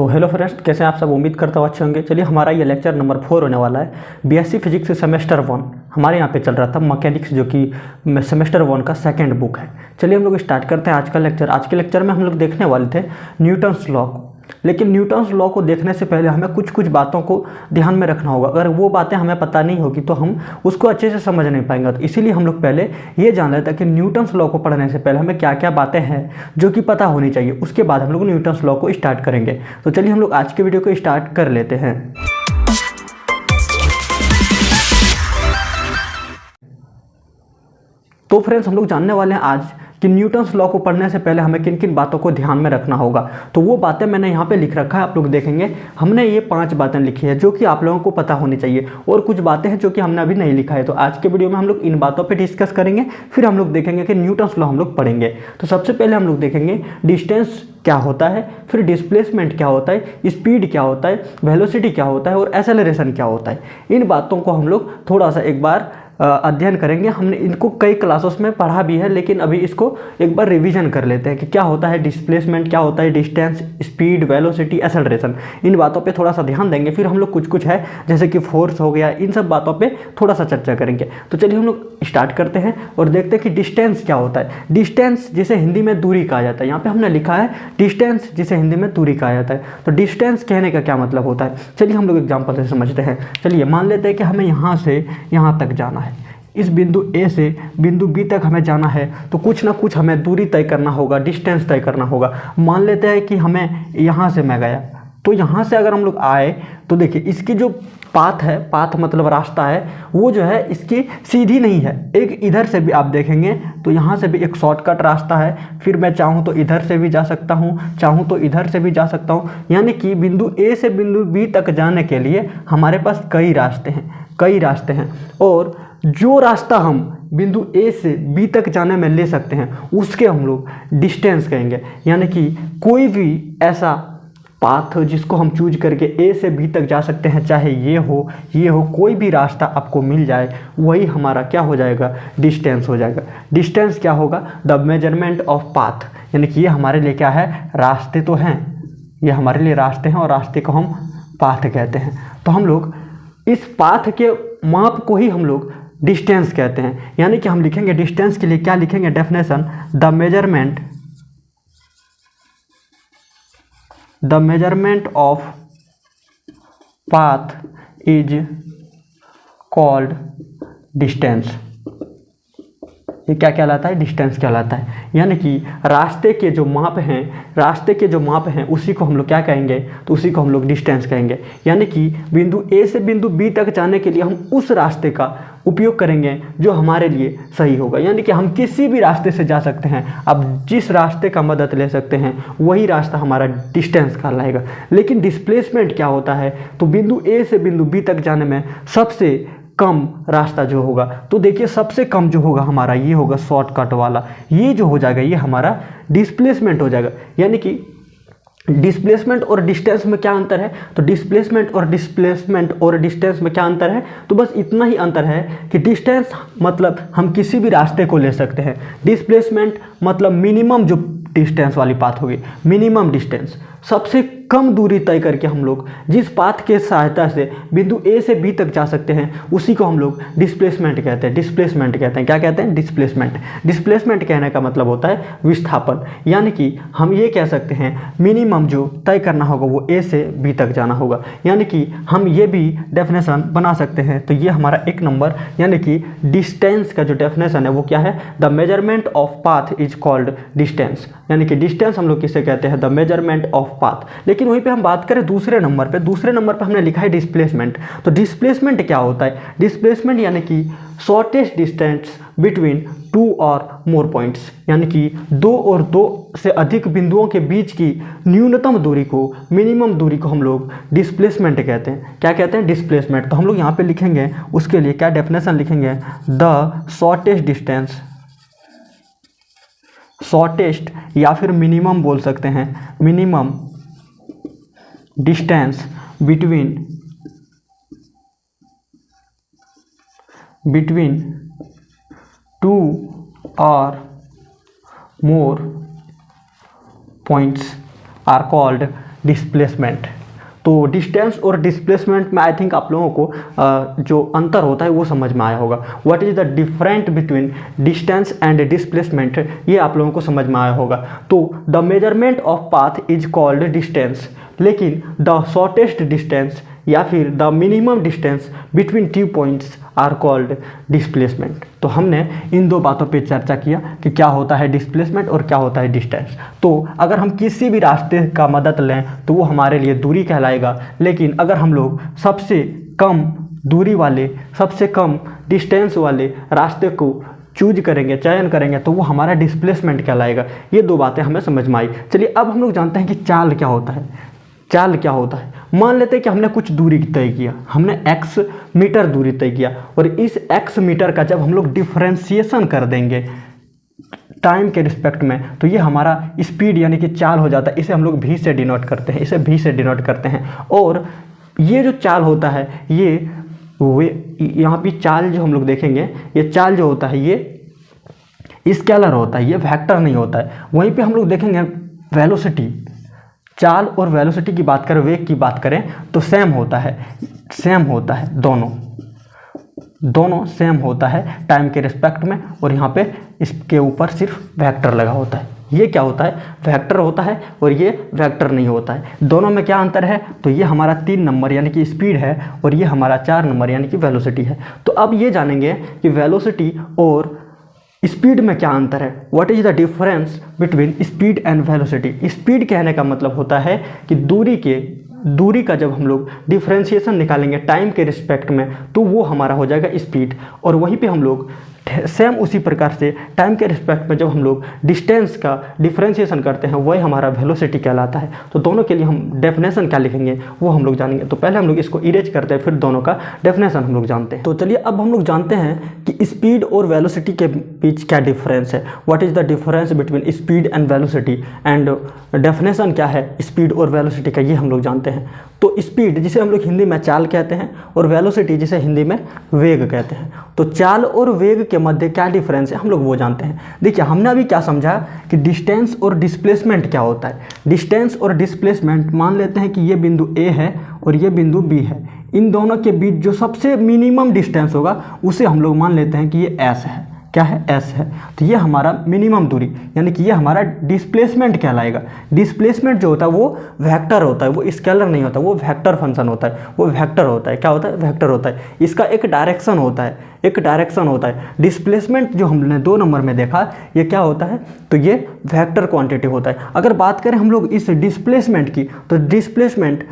तो hello friends, कैसे हैं आप सब। उम्मीद करता हूँ अच्छे होंगे। चलिए, हमारा ये लेक्चर नंबर 4 होने वाला है। बीएससी फिजिक्स सेमेस्टर 1 हमारे यहाँ पे चल रहा था मैकेनिक्स, जो कि सेमेस्टर 1 का सेकंड बुक है। चलिए हम लोग स्टार्ट करते हैं आज का लेक्चर। आज के लेक्चर में हम लोग देखने वाले थे न्यूटन्स लॉ को, लेकिन न्यूटन्स लॉ को देखने से पहले हमें कुछ कुछ बातों को ध्यान में रखना होगा। अगर वो बातें हमें पता नहीं होगी तो हम उसको अच्छे से समझ नहीं पाएंगे। तो इसीलिए हम लोग पहले ये जान लेते हैं कि न्यूटन्स लॉ को पढ़ने से पहले हमें क्या क्या बातें हैं जो कि पता होनी चाहिए। उसके बाद हम लोग न्यूटन्स लॉ को स्टार्ट करेंगे। तो चलिए हम लोग आज के वीडियो को स्टार्ट कर लेते हैं। तो फ्रेंड्स, हम लोग जानने वाले हैं आज कि न्यूटन्स लॉ को पढ़ने से पहले हमें किन किन बातों को ध्यान में रखना होगा। तो वो बातें मैंने यहाँ पे लिख रखा है, आप लोग देखेंगे। हमने ये 5 बातें लिखी है जो कि आप लोगों को पता होनी चाहिए, और कुछ बातें हैं जो कि हमने अभी नहीं लिखा है। तो आज के वीडियो में हम लोग इन बातों पे डिस्कस करेंगे, फिर हम लोग देखेंगे कि न्यूटन्स लॉ हम लोग पढ़ेंगे। तो सबसे पहले हम लोग देखेंगे डिस्टेंस क्या होता है, फिर डिस्प्लेसमेंट क्या होता है, स्पीड क्या होता है, वेलोसिटी क्या होता है और एक्सेलरेशन क्या होता है। इन बातों को हम लोग थोड़ा सा एक बार अध्ययन करेंगे। हमने इनको कई क्लासेस में पढ़ा भी है, लेकिन अभी इसको एक बार रिवीजन कर लेते हैं कि क्या होता है डिस्प्लेसमेंट, क्या होता है डिस्टेंस, स्पीड, वेलोसिटी, एक्सेलरेशन। इन बातों पे थोड़ा सा ध्यान देंगे। फिर हम लोग कुछ कुछ है जैसे कि फोर्स हो गया, इन सब बातों पे थोड़ा सा चर्चा करेंगे। तो चलिए हम लोग स्टार्ट करते हैं और देखते हैं कि डिस्टेंस क्या होता है। डिस्टेंस जिसे हिंदी में दूरी कहा जाता है, यहाँ पे हमने लिखा है डिस्टेंस जिसे हिंदी में दूरी कहा जाता है। तो डिस्टेंस कहने का क्या मतलब होता है, चलिए हम लोग एग्जाम्पल से समझते हैं। चलिए मान लेते हैं कि हमें यहाँ से यहाँ तक जाना है। इस बिंदु ए से बिंदु बी तक हमें जाना है, तो कुछ ना कुछ हमें दूरी तय करना होगा, डिस्टेंस तय करना होगा। मान लेते हैं कि हमें यहाँ से मैं गया, तो यहाँ से अगर हम लोग आए तो देखिए इसकी जो पाथ है, पाथ मतलब रास्ता है, वो जो है इसकी सीधी नहीं है। एक इधर से भी आप देखेंगे तो यहाँ से भी एक शॉर्टकट रास्ता है। फिर मैं चाहूँ तो इधर से भी जा सकता हूँ, चाहूँ तो इधर से भी जा सकता हूँ। यानी कि बिंदु ए से बिंदु बी तक जाने के लिए हमारे पास कई रास्ते हैं। और जो रास्ता हम बिंदु ए से बी तक जाने में ले सकते हैं उसके हम लोग डिस्टेंस कहेंगे। यानी कि कोई भी ऐसा पाथ जिसको हम चूज करके ए से बी तक जा सकते हैं, चाहे ये हो, कोई भी रास्ता आपको मिल जाए, वही हमारा क्या हो जाएगा, डिस्टेंस हो जाएगा। डिस्टेंस क्या होगा, द मेजरमेंट ऑफ पाथ। यानी कि ये हमारे लिए क्या है, रास्ते तो हैं, ये हमारे लिए रास्ते हैं और रास्ते को हम पाथ कहते हैं। तो हम लोग इस पाथ के माप को ही हम लोग डिस्टेंस कहते हैं। यानी कि हम लिखेंगे डिस्टेंस के लिए क्या लिखेंगे, definition, the measurement of path is called distance. ये क्या कहलाता है, डिस्टेंस कहलाता है। यानी कि रास्ते के जो माप हैं उसी को हम लोग क्या कहेंगे, तो उसी को हम लोग डिस्टेंस कहेंगे। यानी कि बिंदु ए से बिंदु बी तक जाने के लिए हम उस रास्ते का उपयोग करेंगे जो हमारे लिए सही होगा। यानी कि हम किसी भी रास्ते से जा सकते हैं, अब जिस रास्ते का मदद ले सकते हैं वही रास्ता हमारा डिस्टेंस कहलाएगा। लेकिन डिस्प्लेसमेंट क्या होता है, तो बिंदु ए से बिंदु बी तक जाने में सबसे कम रास्ता जो होगा, तो देखिए सबसे कम जो होगा हमारा ये होगा शॉर्टकट वाला, ये जो हो जाएगा ये हमारा डिस्प्लेसमेंट हो जाएगा। यानी कि डिस्प्लेसमेंट और डिस्टेंस में क्या अंतर है, तो डिस्प्लेसमेंट और डिस्टेंस में क्या अंतर है, तो बस इतना ही अंतर है कि डिस्टेंस मतलब हम किसी भी रास्ते को ले सकते हैं, डिस्प्लेसमेंट मतलब मिनिमम जो डिस्टेंस वाली बात होगी, मिनिमम डिस्टेंस, सबसे कम दूरी तय करके हम लोग जिस पाथ के सहायता से बिंदु ए से बी तक जा सकते हैं उसी को हम लोग डिस्प्लेसमेंट कहते हैं। क्या कहते हैं, डिस्प्लेसमेंट कहने का मतलब होता है विस्थापन। यानी कि हम ये कह सकते हैं मिनिमम जो तय करना होगा वो ए से बी तक जाना होगा। यानी कि हम ये भी डेफिनेशन बना सकते हैं। तो ये हमारा 1 नंबर, यानी कि डिस्टेंस का जो डेफिनेशन है वो क्या है, the measurement of path is called distance. यानी कि डिस्टेंस हम लोग किसे कहते हैं, द मेजरमेंट ऑफ पाथ। लेकिन वहीं पे हम बात करें दूसरे नंबर पे हमने लिखा है डिस्प्लेसमेंट। तो डिस्प्लेसमेंट क्या होता है, डिस्प्लेसमेंट यानी कि शॉर्टेस्ट डिस्टेंस बिटवीन 2 और मोर पॉइंट्स। यानी कि 2 और 2 से अधिक बिंदुओं के बीच की न्यूनतम दूरी को, मिनिमम दूरी को हम लोग डिस्प्लेसमेंट कहते हैं। क्या कहते हैं, डिस्प्लेसमेंट। तो हम लोग यहाँ पे लिखेंगे उसके लिए क्या डेफिनेशन लिखेंगे, द शॉर्टेस्ट डिस्टेंस, शॉर्टेस्ट या फिर मिनिमम बोल सकते हैं, मिनिमम डिस्टेंस बिटवीन 2 और more points are called displacement. तो डिस्टेंस और डिस्प्लेसमेंट में आई थिंक आप लोगों को जो अंतर होता है वो समझ में आया होगा। What is the different between distance and displacement, ये आप लोगों को समझ में आया होगा। तो the measurement of path is called distance, लेकिन द शॉर्टेस्ट डिस्टेंस या फिर the minimum distance between 2 points are called displacement. तो हमने इन दो बातों पे चर्चा किया कि क्या होता है डिस्प्लेसमेंट और क्या होता है डिस्टेंस। तो अगर हम किसी भी रास्ते का मदद लें तो वो हमारे लिए दूरी कहलाएगा, लेकिन अगर हम लोग सबसे कम दूरी वाले, सबसे कम डिस्टेंस वाले रास्ते को चूज करेंगे, चयन करेंगे, तो वो हमारा डिस्प्लेसमेंट कहलाएगा। ये दो बातें हमें समझ में आई। चलिए अब हम लोग जानते हैं कि चाल क्या होता है। चाल क्या होता है? मान लेते हैं कि हमने कुछ दूरी तय किया, हमने x मीटर दूरी तय किया, और इस x मीटर का जब हम लोग डिफरेंशिएशन कर देंगे टाइम के रिस्पेक्ट में, तो ये हमारा स्पीड यानी कि चाल हो जाता है। इसे हम लोग v से डिनोट करते हैं, इसे v से डिनोट करते हैं। और ये जो चाल होता है, ये यहाँ पे चाल जो हम लोग देखेंगे, ये चाल जो होता है ये स्केलर होता है, ये वेक्टर नहीं होता है। वहीं पे हम लोग देखेंगे वेलोसिटी, चाल और वेलोसिटी की बात करें, वेग की बात करें, तो सेम होता है, सेम होता है, दोनों सेम होता है टाइम के रिस्पेक्ट में। और यहाँ पे इसके ऊपर सिर्फ वेक्टर लगा होता है। ये क्या होता है? वेक्टर होता है, और ये वेक्टर नहीं होता है। दोनों में क्या अंतर है? तो ये हमारा 3 नंबर यानी कि स्पीड है, और ये हमारा 4 नंबर यानी कि वेलोसिटी है। तो अब ये जानेंगे कि वेलोसिटी और स्पीड में क्या अंतर है। What is the difference between speed and velocity. Speed कहने का मतलब होता है कि दूरी का जब हम लोग डिफरेंशिएशन निकालेंगे टाइम के रिस्पेक्ट में, तो वो हमारा हो जाएगा स्पीड। और वहीं पे हम लोग सेम उसी प्रकार से टाइम के रिस्पेक्ट में जब हम लोग डिस्टेंस का डिफरेंशिएशन करते हैं, वही हमारा वेलोसिटी कहलाता है। तो दोनों के लिए हम डेफिनेशन क्या लिखेंगे वो हम लोग जानेंगे। तो पहले हम लोग इसको इरेज करते हैं, फिर दोनों का डेफिनेशन हम लोग जानते हैं। तो चलिए अब हम लोग जानते हैं कि स्पीड और वेलोसिटी के बीच क्या डिफरेंस है। What is the difference between speed and velocity, and definition क्या है स्पीड और वेलोसिटी का, ये हम लोग जानते हैं। तो स्पीड जिसे हम लोग हिंदी में चाल कहते हैं, और वेलोसिटी जिसे हिंदी में वेग कहते हैं। तो चाल और वेग के मध्य क्या डिफरेंस है हम लोग वो जानते हैं। देखिए हमने अभी क्या समझा कि डिस्टेंस और डिस्प्लेसमेंट क्या होता है। डिस्टेंस और डिस्प्लेसमेंट, मान लेते हैं कि ये बिंदु A है और ये बिंदु B है। इन दोनों के बीच जो सबसे मिनिमम डिस्टेंस होगा उसे हम लोग मान लेते हैं कि ये S है। क्या है? S है। तो ये हमारा मिनिमम दूरी यानी कि ये हमारा डिस्प्लेसमेंट कहलाएगा। डिस्प्लेसमेंट जो होता है वो वेक्टर होता है, वो स्केलर नहीं होता, वो वेक्टर फंक्शन होता है, वो वेक्टर होता है। क्या होता है? वेक्टर होता है। इसका एक डायरेक्शन होता है, एक डायरेक्शन होता है। डिस्प्लेसमेंट जो हमने 2 नंबर में देखा, ये क्या होता है? तो ये वेक्टर क्वांटिटी होता है। अगर बात करें हम लोग इस डिस्प्लेसमेंट की, तो डिस्प्लेसमेंट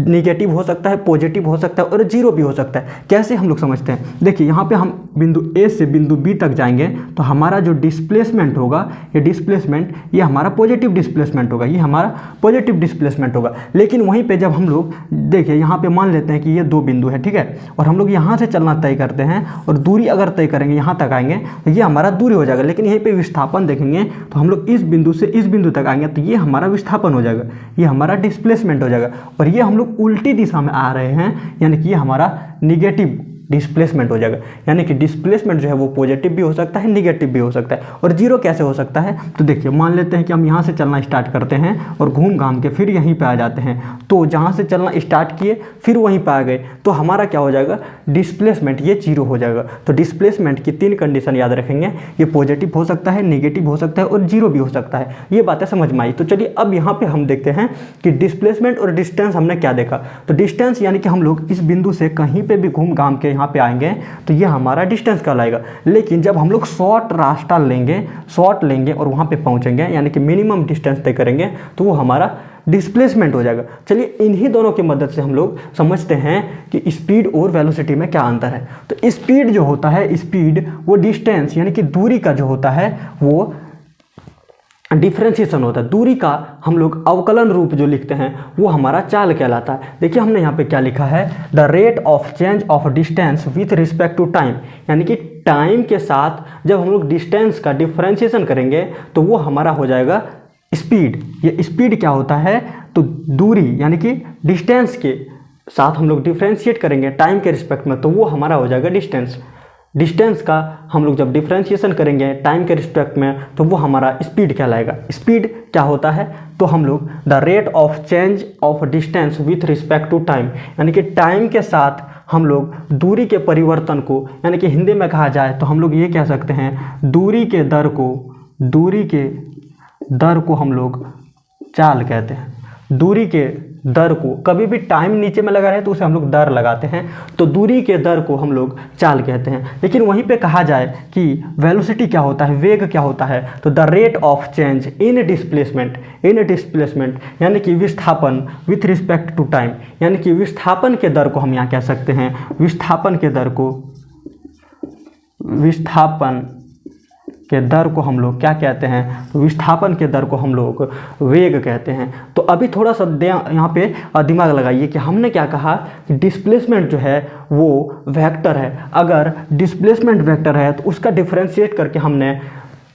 निगेटिव हो सकता है, पॉजिटिव हो सकता है, और जीरो भी हो सकता है। कैसे हम लोग समझते हैं? देखिए यहाँ पे हम बिंदु A से बिंदु B तक जाएंगे, तो हमारा जो डिस्प्लेसमेंट होगा, ये डिस्प्लेसमेंट, ये हमारा पॉजिटिव डिस्प्लेसमेंट होगा, ये हमारा पॉजिटिव डिस्प्लेसमेंट होगा। लेकिन वहीं पे जब हम लोग देखिए यहाँ पे मान लेते हैं कि ये 2 बिंदु है, ठीक है, और हम लोग यहाँ से चलना तय करते हैं, और दूरी अगर तय करेंगे यहाँ तक आएंगे तो ये हमारा दूरी हो जाएगा। लेकिन यहीं पे विस्थापन देखेंगे तो हम लोग इस बिंदु से इस बिंदु तक आएंगे, तो ये हमारा विस्थापन हो जाएगा, ये हमारा डिस्प्लेसमेंट हो जाएगा। और ये हम लोग उल्टी दिशा में आ रहे हैं, यानी कि ये हमारा निगेटिव डिस्प्लेसमेंट हो जाएगा। यानी कि डिस्प्लेसमेंट जो है वो पॉजिटिव भी हो सकता है, निगेटिव भी हो सकता है। और जीरो कैसे हो सकता है? तो देखिए मान लेते हैं कि हम यहाँ से चलना स्टार्ट करते हैं और घूम घाम के फिर यहीं पे आ जाते हैं। तो जहाँ से चलना स्टार्ट किए फिर वहीं पे आ गए, तो हमारा क्या हो जाएगा? डिस्प्लेसमेंट ये जीरो हो जाएगा। तो डिस्प्लेसमेंट की 3 कंडीशन याद रखेंगे, ये पॉजिटिव हो सकता है, निगेटिव हो सकता है, और जीरो भी हो सकता है। ये बातें समझ में आई। तो चलिए अब यहाँ पे हम देखते हैं कि डिस्प्लेसमेंट और डिस्टेंस हमने क्या देखा। तो डिस्टेंस यानी कि हम लोग इस बिंदु से कहीं पे भी घूम घाम के यहाँ पे आएंगे तो ये हमारा डिस्टेंस कहलाएगा। लेकिन जब हम लोग शॉर्ट रास्ता लेंगे और वहाँ पे पहुँचेंगे, यानी कि मिनिमम डिस्टेंस तय करेंगे, तो वो हमारा डिस्प्लेसमेंट हो जाएगा। चलिए इन्हीं दोनों की मदद से हम लोग समझते हैं कि स्पीड और वेलोसिटी में क्या अंतर है। तो स्पीड जो होता है, स्पीड वो डिस्टेंस यानी कि दूरी का जो होता है वो डिफरेंशिएशन होता है। दूरी का हम लोग अवकलन रूप जो लिखते हैं वो हमारा चाल कहलाता है। देखिए हमने यहाँ पे क्या लिखा है, the rate of change of distance with respect to time, यानी कि टाइम के साथ जब हम लोग डिस्टेंस का डिफरेंशिएशन करेंगे तो वो हमारा हो जाएगा स्पीड। ये स्पीड क्या होता है? तो दूरी यानी कि डिस्टेंस के साथ हम लोग डिफरेंशिएट करेंगे टाइम के रिस्पेक्ट में, तो वो हमारा हो जाएगा डिस्टेंस। डिस्टेंस का हम लोग जब डिफ्रेंशिएशन करेंगे टाइम के रिस्पेक्ट में तो वो हमारा स्पीड कहलाएगा। स्पीड क्या होता है, तो हम लोग the rate of change of distance with respect to time, यानी कि टाइम के साथ हम लोग दूरी के परिवर्तन को, यानी कि हिंदी में कहा जाए तो हम लोग ये कह सकते हैं दूरी के दर को हम लोग चाल कहते हैं। दूरी के दर को, कभी भी टाइम नीचे में लगा रहे तो उसे हम लोग दर लगाते हैं, तो दूरी के दर को हम लोग चाल कहते हैं। लेकिन वहीं पे कहा जाए कि वेलोसिटी क्या होता है, वेग क्या होता है, तो the rate of change in displacement यानी कि विस्थापन विथ रिस्पेक्ट टू टाइम, यानी कि विस्थापन के दर को हम यहाँ कह सकते हैं, विस्थापन के दर को हम लोग क्या कहते हैं, तो विस्थापन के दर को हम लोग वेग कहते हैं। तो अभी थोड़ा सा यहाँ पे दिमाग लगाइए कि हमने क्या कहा कि डिस्प्लेसमेंट जो है वो वेक्टर है। अगर डिस्प्लेसमेंट वेक्टर है तो उसका डिफरेंशिएट करके हमने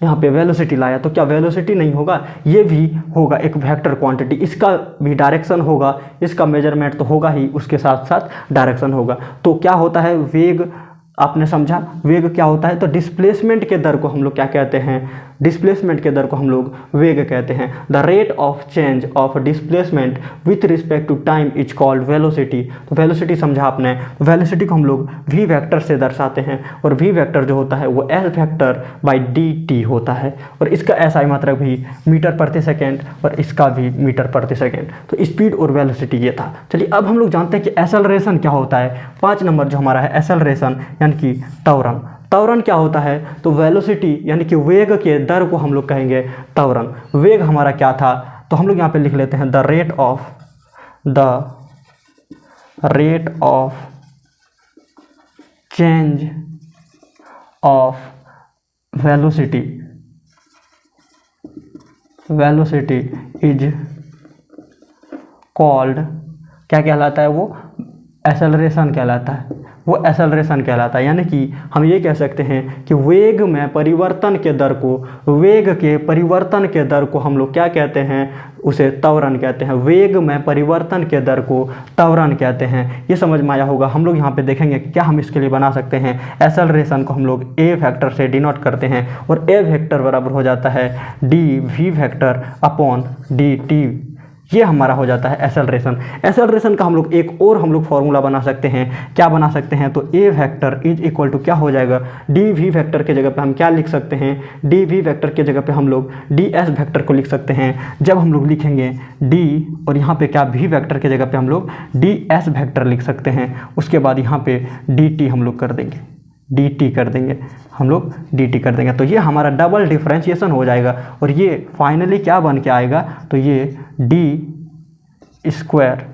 यहाँ पे वेलोसिटी लाया, तो क्या वेलोसिटी नहीं होगा, ये भी होगा एक वेक्टर क्वांटिटी, इसका भी डायरेक्शन होगा, इसका मेजरमेंट तो होगा ही, उसके साथ साथ डायरेक्शन होगा। तो क्या होता है वेग, आपने समझा वेग क्या होता है, तो डिस्प्लेसमेंट के दर को हम लोग क्या कहते हैं, डिस्प्लेसमेंट के दर को हम लोग वेग कहते हैं। The rate of change of displacement with respect to time is called velocity. तो वेलोसिटी समझा आपने, वेलोसिटी को हम लोग वी वेक्टर से दर्शाते हैं, और वी वेक्टर जो होता है वो L vector by D T होता है, और इसका ऐसा मात्रक भी मीटर प्रति सेकेंड और इसका भी मीटर प्रति सेकेंड। तो स्पीड और वेलोसिटी ये था। चलिए अब हम लोग जानते हैं कि एसेलरेशन क्या होता है। 5 नंबर जो हमारा है एसेलरेशन यानी कि त्वरण। त्वरण क्या होता है, तो वेलोसिटी यानी कि वेग के दर को हम लोग कहेंगे त्वरण। वेग हमारा क्या था, तो हम लोग यहाँ पे लिख लेते हैं the rate of change of velocity is called, क्या कहलाता है वो, एसेलरेशन कहलाता है, वो एसेलरेशन कहलाता है। यानी कि हम ये कह सकते हैं कि वेग में परिवर्तन के दर को, वेग के परिवर्तन के दर को हम लोग क्या कहते हैं, उसे त्वरण कहते हैं। वेग में परिवर्तन के दर को त्वरण कहते हैं। ये समझ में आया होगा। हम लोग यहाँ पे देखेंगे कि क्या हम इसके लिए बना सकते हैं। एसेलरेशन को हम लोग ए वेक्टर से डिनोट करते हैं, और ए वेक्टर बराबर हो जाता है d v vector upon d t. ये हमारा हो जाता है एसेलरेशन। एसेलरेशन का हम लोग एक और हम लोग फॉर्मूला बना सकते हैं। क्या बना सकते हैं, तो ए वेक्टर इज इक्वल टू क्या हो जाएगा, डी वी वेक्टर के जगह पे हम क्या लिख सकते हैं, डी वी वेक्टर के जगह पे हम लोग डी एस वेक्टर को लिख सकते हैं। जब हम लोग लिखेंगे डी और यहाँ पे क्या वी वेक्टर के जगह पे हम लोग डी एस वेक्टर लिख सकते हैं, उसके बाद यहाँ पे डी टी हम लोग कर देंगे, dt कर देंगे हम लोग, dt कर देंगे। तो ये हमारा डबल डिफरेंशिएशन हो जाएगा, और ये फाइनली क्या बन के आएगा, तो ये d square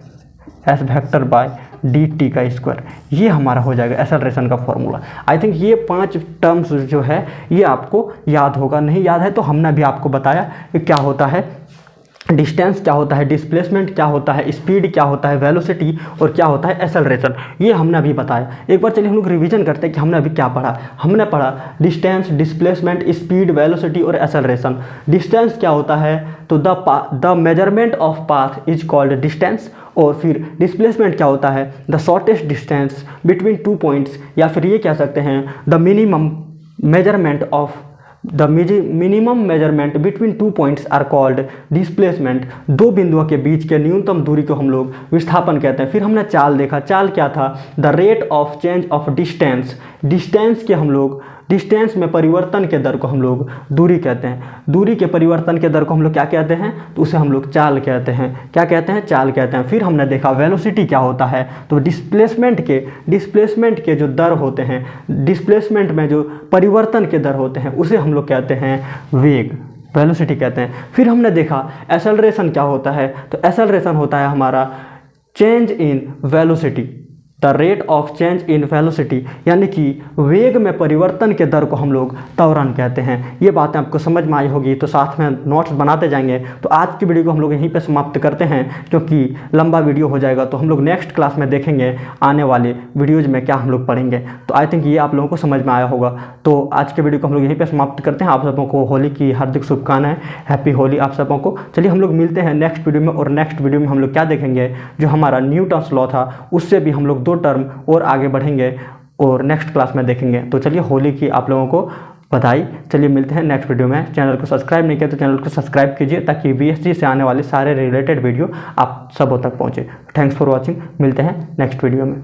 S vector by dt का स्क्वायर, ये हमारा हो जाएगा एसेलरेशन का फॉर्मूला। आई थिंक ये 5 टर्म्स जो है ये आपको याद होगा। नहीं याद है तो हमने भी आपको बताया कि क्या होता है डिस्टेंस, क्या होता है डिस्प्लेसमेंट, क्या होता है स्पीड, क्या होता है वेलोसिटी, और क्या होता है एसेलरेशन। ये हमने अभी बताया। एक बार चलिए हम लोग रिवीजन करते हैं कि हमने अभी क्या पढ़ा। हमने पढ़ा डिस्टेंस, डिस्प्लेसमेंट, स्पीड, वेलोसिटी और एसेलरेशन। डिस्टेंस क्या होता है, तो the measurement of path is called distance. और फिर डिस्प्लेसमेंट क्या होता है, the shortest distance between 2 points, या फिर ये कह सकते हैं the minimum measurement between 2 points are called displacement. 2 बिंदुओं के बीच के न्यूनतम दूरी को हम लोग विस्थापन कहते हैं। फिर हमने चाल देखा। चाल क्या था, the rate of change of distance. Distance के हम लोग, डिस्टेंस में परिवर्तन के दर को हम लोग दूरी कहते हैं। दूरी के परिवर्तन के दर को हम लोग क्या कहते हैं, तो उसे हम लोग चाल कहते हैं। क्या कहते हैं, चाल कहते हैं। फिर हमने देखा वेलोसिटी क्या होता है, तो डिस्प्लेसमेंट के जो दर होते हैं, डिस्प्लेसमेंट में जो परिवर्तन के दर होते हैं, उसे हम लोग कहते हैं वेग, वेलोसिटी कहते हैं। फिर हमने देखा एसेलरेशन क्या होता है, तो एसेलरेशन होता है हमारा change in velocity, the rate of change in velocity, यानी कि वेग में परिवर्तन के दर को हम लोग त्वरण कहते हैं। ये बातें आपको समझ में आई होगी, तो साथ में नोट्स बनाते जाएंगे। तो आज की वीडियो को हम लोग यहीं पे समाप्त करते हैं, क्योंकि लंबा वीडियो हो जाएगा। तो हम लोग नेक्स्ट क्लास में देखेंगे आने वाले वीडियोज़ में क्या हम लोग पढ़ेंगे। तो आई थिंक ये आप लोगों को समझ में आया होगा। तो आज के वीडियो को हम लोग यहीं पर समाप्त करते हैं। आप सबों को होली की हार्दिक शुभकामनाएं, हैप्पी होली आप सबों को। चलिए हम लोग मिलते हैं नेक्स्ट वीडियो में, और नेक्स्ट वीडियो में हम लोग क्या देखेंगे, जो हमारा न्यूटन्स लॉ था उससे भी हम लोग 2 टर्म और आगे बढ़ेंगे। और नेक्स्ट क्लास में देखेंगे। तो चलिए होली की आप लोगों को बधाई। चलिए मिलते हैं नेक्स्ट वीडियो में। चैनल को सब्सक्राइब नहीं किया तो चैनल को सब्सक्राइब कीजिए ताकि BSG से आने वाले सारे रिलेटेड वीडियो आप सबों तक पहुँचे। Thanks for watching. मिलते हैं नेक्स्ट वीडियो में।